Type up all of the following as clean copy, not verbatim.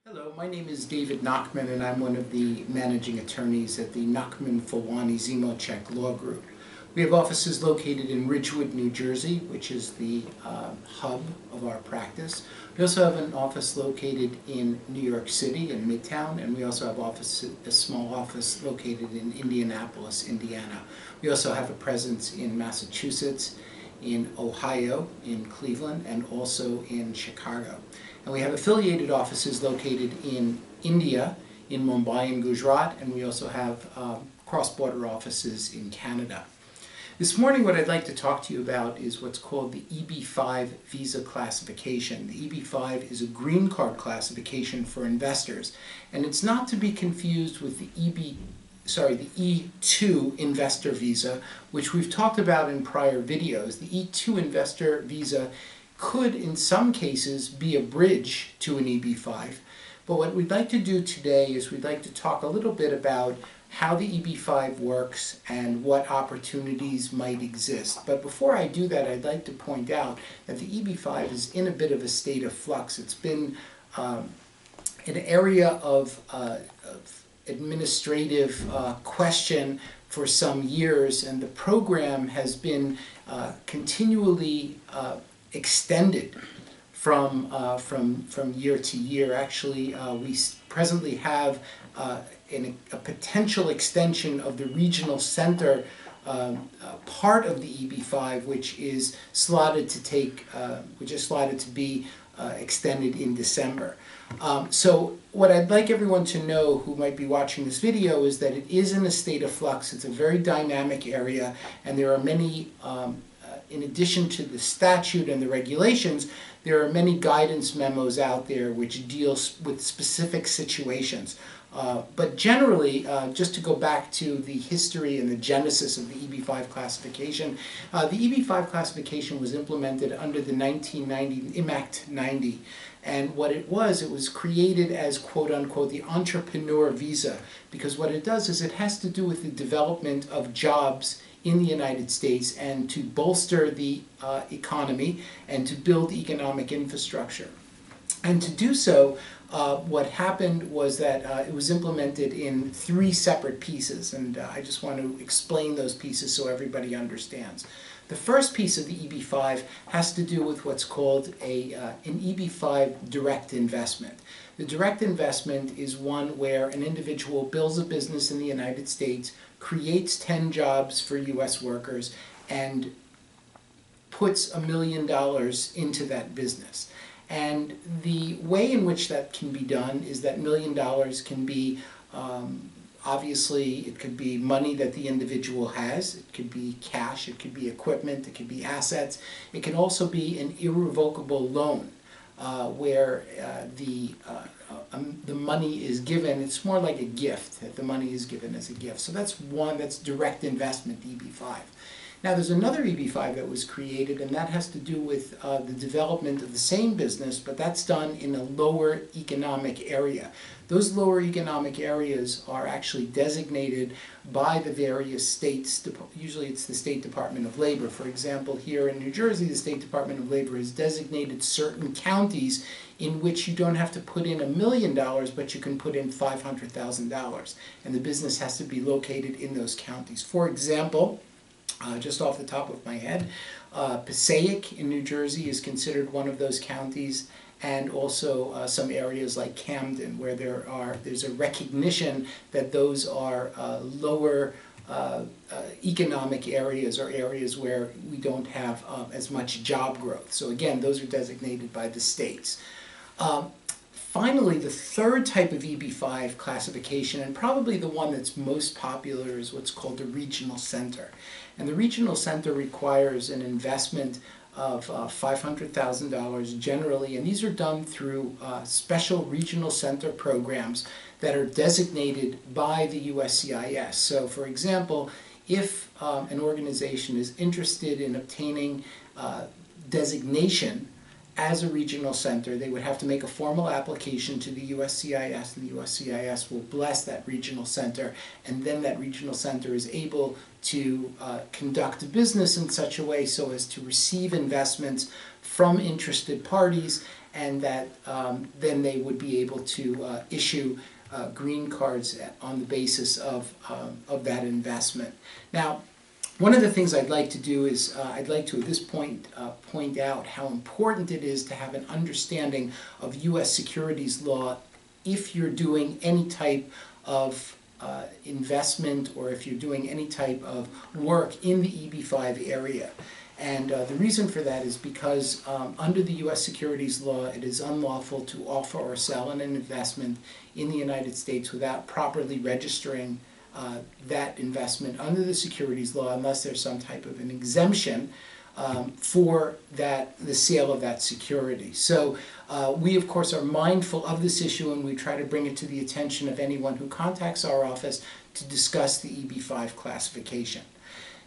Hello, my name is David Nachman and I'm one of the managing attorneys at the Nachman Fulwani Zimochek Law Group. We have offices located in Ridgewood, New Jersey, which is the hub of our practice. We also have an office located in New York City in Midtown, and we also have a small office located in Indianapolis, Indiana. We also have a presence in Massachusetts, in Ohio, in Cleveland, and also in Chicago. And we have affiliated offices located in India, in Mumbai and Gujarat, and we also have cross-border offices in Canada. This morning what I'd like to talk to you about is what's called the EB-5 visa classification. The EB-5 is a green card classification for investors, and it's not to be confused with the E2 investor visa, which we've talked about in prior videos. The E2 investor visa could, in some cases, be a bridge to an EB-5. But what we'd like to do today is we'd like to talk a little bit about how the EB-5 works and what opportunities might exist. But before I do that, I'd like to point out that the EB-5 is in a bit of a state of flux. It's been an area of administrative question for some years, and the program has been continually extended from year to year. Actually, we presently have a potential extension of the regional center part of the EB-5, which is slotted to be extended in December. So what I'd like everyone to know who might be watching this video is that it is in a state of flux. It's a very dynamic area, and there are many, in addition to the statute and the regulations, there are many guidance memos out there which deals with specific situations. But generally, just to go back to the history and the genesis of the EB-5 classification, the EB-5 classification was implemented under the 1990 IMACT 90. And what it was created as quote-unquote the entrepreneur visa, because what it does is it has to do with the development of jobs in the United States and to bolster the economy and to build economic infrastructure. And to do so, what happened was that it was implemented in 3 separate pieces, and I just want to explain those pieces so everybody understands. The first piece of the EB-5 has to do with what's called an EB-5 direct investment. The direct investment is one where an individual builds a business in the United States, creates 10 jobs for U.S. workers, and puts $1 million into that business. And the way in which that can be done is that $1 million can be, obviously, it could be money that the individual has, it could be cash, it could be equipment, it could be assets. It can also be an irrevocable loan where the money is given. It's more like a gift, that the money is given as a gift. So that's one, that's direct investment, EB-5. Now there's another EB-5 that was created, and that has to do with the development of the same business, but that's done in a lower economic area. Those lower economic areas are actually designated by the various states. Usually it's the State Department of Labor. For example, here in New Jersey, the State Department of Labor has designated certain counties in which you don't have to put in $1 million, but you can put in $500,000. And the business has to be located in those counties. For example, just off the top of my head, Passaic in New Jersey is considered one of those counties, and also some areas like Camden, where there's a recognition that those are lower economic areas, or areas where we don't have as much job growth. So again, those are designated by the states. Finally, the third type of EB-5 classification, and probably the one that's most popular, is what's called the regional center. And the regional center requires an investment of $500,000 generally, and these are done through special regional center programs that are designated by the USCIS. So, for example, if an organization is interested in obtaining designation as a regional center, they would have to make a formal application to the USCIS, and the USCIS will bless that regional center, and then that regional center is able to conduct business in such a way so as to receive investments from interested parties and that then they would be able to issue green cards on the basis of that investment. Now, one of the things I'd like to do is I'd like to at this point point out how important it is to have an understanding of U.S. securities law if you're doing any type of investment, or if you're doing any type of work in the EB-5 area. And the reason for that is because under the U.S. securities law, it is unlawful to offer or sell an investment in the United States without properly registering that investment under the securities law, unless there's some type of an exemption for the sale of that security. So we, of course, are mindful of this issue, and we try to bring it to the attention of anyone who contacts our office to discuss the EB-5 classification.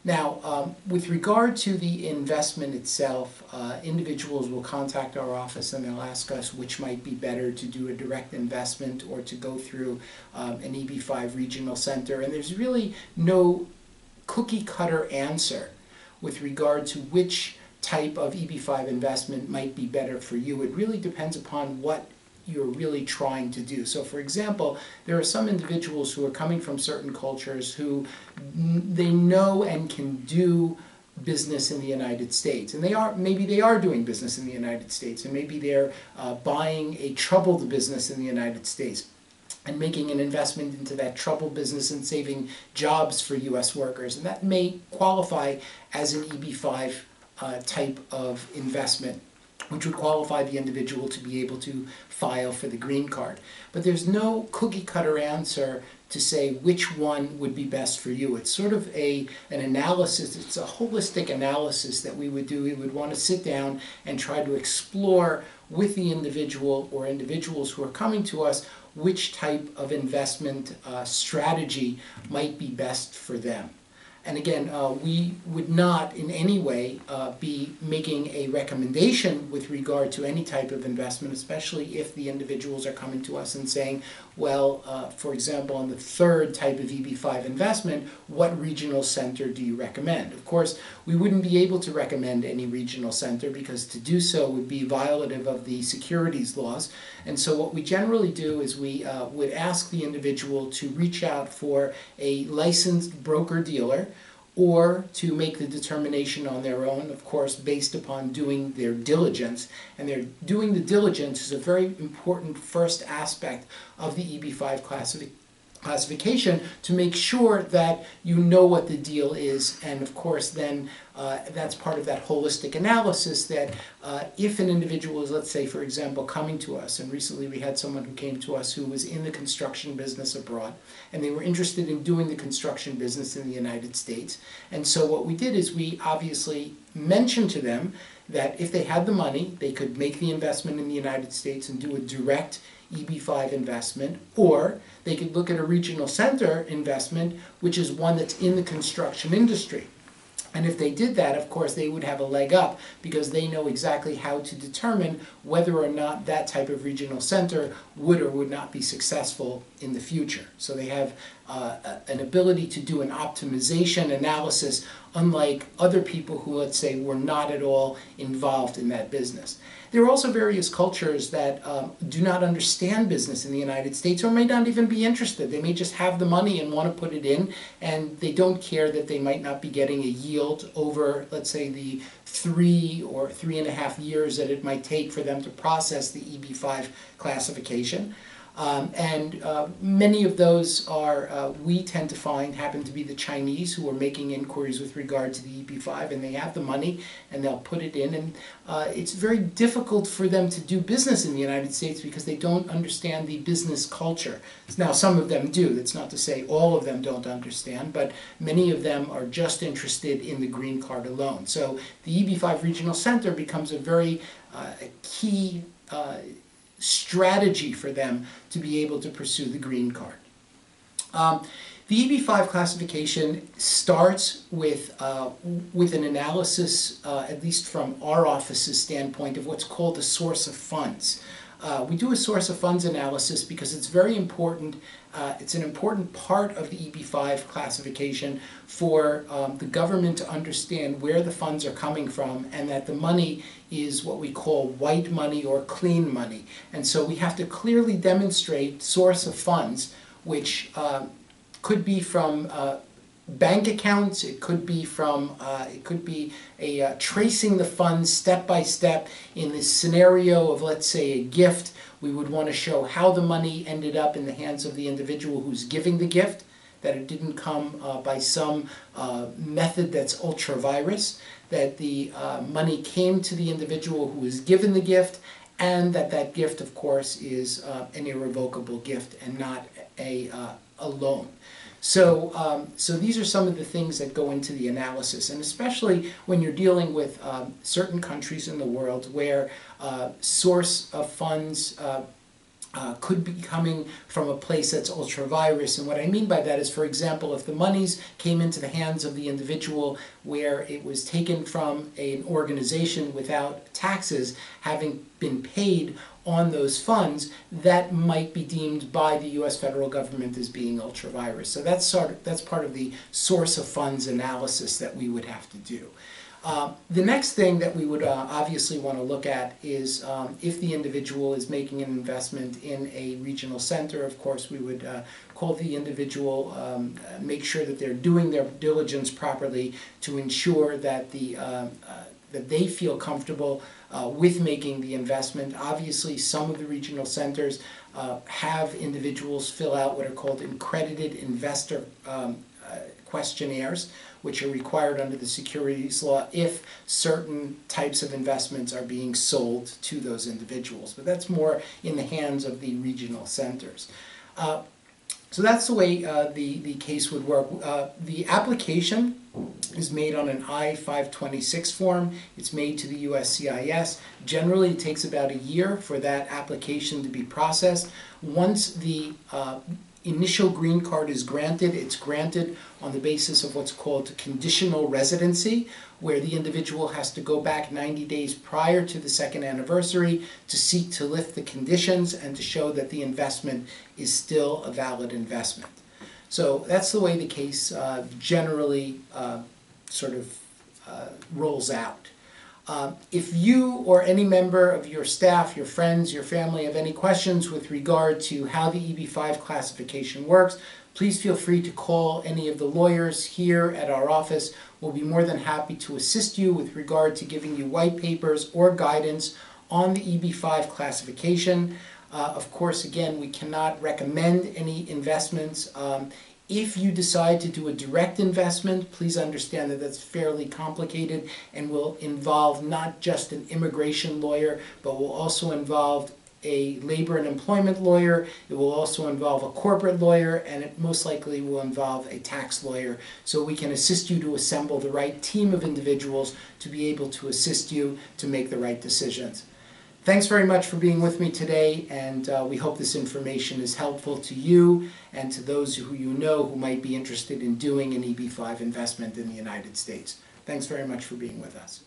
Now, with regard to the investment itself, individuals will contact our office and they'll ask us which might be better, to do a direct investment or to go through an EB-5 regional center. And there's really no cookie-cutter answer with regard to which type of EB-5 investment might be better for you. It really depends upon what you're really trying to do. So for example, there are some individuals who are coming from certain cultures who they know and can do business in the United States, and maybe they are doing business in the United States, and maybe they're buying a troubled business in the United States and making an investment into that troubled business and saving jobs for U.S. workers, and that may qualify as an EB-5 type of investment, which would qualify the individual to be able to file for the green card. But there's no cookie-cutter answer to say which one would be best for you. It's sort of an analysis, it's a holistic analysis that we would do. We would want to sit down and try to explore with the individual or individuals who are coming to us which type of investment strategy might be best for them. And again, we would not in any way be making a recommendation with regard to any type of investment, especially if the individuals are coming to us and saying, well, for example, on the third type of EB-5 investment, what regional center do you recommend? Of course, we wouldn't be able to recommend any regional center because to do so would be violative of the securities laws. And so what we generally do is we would ask the individual to reach out for a licensed broker-dealer, or to make the determination on their own, of course, based upon doing their diligence. And doing the diligence is a very important first aspect of the EB-5 classification, to make sure that you know what the deal is. And of course, then that's part of that holistic analysis, that if an individual is, let's say, for example, coming to us, and recently we had someone who came to us who was in the construction business abroad, and they were interested in doing the construction business in the United States. And so what we did is we obviously mentioned to them that if they had the money, they could make the investment in the United States and do a direct EB-5 investment, or they could look at a regional center investment, which is one that's in the construction industry. And if they did that, of course, they would have a leg up because they know exactly how to determine whether or not that type of regional center would or would not be successful in the future. So they have an ability to do an optimization analysis, unlike other people who, let's say, were not at all involved in that business. There are also various cultures that do not understand business in the United States, or may not even be interested. They may just have the money and want to put it in, and they don't care that they might not be getting a yield over, let's say, the 3 or 3.5 years that it might take for them to process the EB-5 classification. Many of those are, we tend to find, happen to be the Chinese who are making inquiries with regard to the EB-5, and they have the money and they'll put it in. And it's very difficult for them to do business in the United States because they don't understand the business culture. Now, some of them do. That's not to say all of them don't understand, but many of them are just interested in the green card alone. So the EB-5 Regional Center becomes a very key strategy for them to be able to pursue the green card. The EB-5 classification starts with an analysis, at least from our office's standpoint, of what's called the source of funds. we do a source of funds analysis because it's very important. It's an important part of the EB-5 classification for the government to understand where the funds are coming from, and that the money is what we call white money or clean money. And so we have to clearly demonstrate source of funds, which could be from bank accounts, it could be from, tracing the funds step by step. In this scenario of, let's say, a gift, we would want to show how the money ended up in the hands of the individual who's giving the gift, that it didn't come by some method that's ultra-virus, that the money came to the individual who was given the gift, and that that gift, of course, is an irrevocable gift and not a loan. So these are some of the things that go into the analysis, and especially when you're dealing with certain countries in the world where source of funds could be coming from a place that's ultra-virus. And what I mean by that is, for example, if the monies came into the hands of the individual where it was taken from an organization without taxes having been paid on those funds, that might be deemed by the U.S. federal government as being ultra-virus. So that's part of the source of funds analysis that we would have to do. The next thing that we would obviously want to look at is if the individual is making an investment in a regional center. Of course, we would call the individual, make sure that they're doing their diligence properly to ensure that that they feel comfortable with making the investment. Obviously, some of the regional centers have individuals fill out what are called accredited investor questionnaires, which are required under the securities law if certain types of investments are being sold to those individuals. But that's more in the hands of the regional centers. So that's the way the case would work. The application is made on an I-526 form. It's made to the USCIS. Generally, it takes about a year for that application to be processed. Once the initial green card is granted, it's granted on the basis of what's called conditional residency, where the individual has to go back 90 days prior to the second anniversary to seek to lift the conditions and to show that the investment is still a valid investment. So that's the way the case generally rolls out. If you or any member of your staff, your friends, your family have any questions with regard to how the EB-5 classification works, please feel free to call any of the lawyers here at our office. We'll be more than happy to assist you with regard to giving you white papers or guidance on the EB-5 classification. Of course, again, we cannot recommend any investments. If you decide to do a direct investment, please understand that that's fairly complicated and will involve not just an immigration lawyer, but will also involve a labor and employment lawyer. It will also involve a corporate lawyer, and it most likely will involve a tax lawyer. So we can assist you to assemble the right team of individuals to be able to assist you to make the right decisions. Thanks very much for being with me today, and we hope this information is helpful to you and to those who you know who might be interested in doing an EB-5 investment in the United States. Thanks very much for being with us.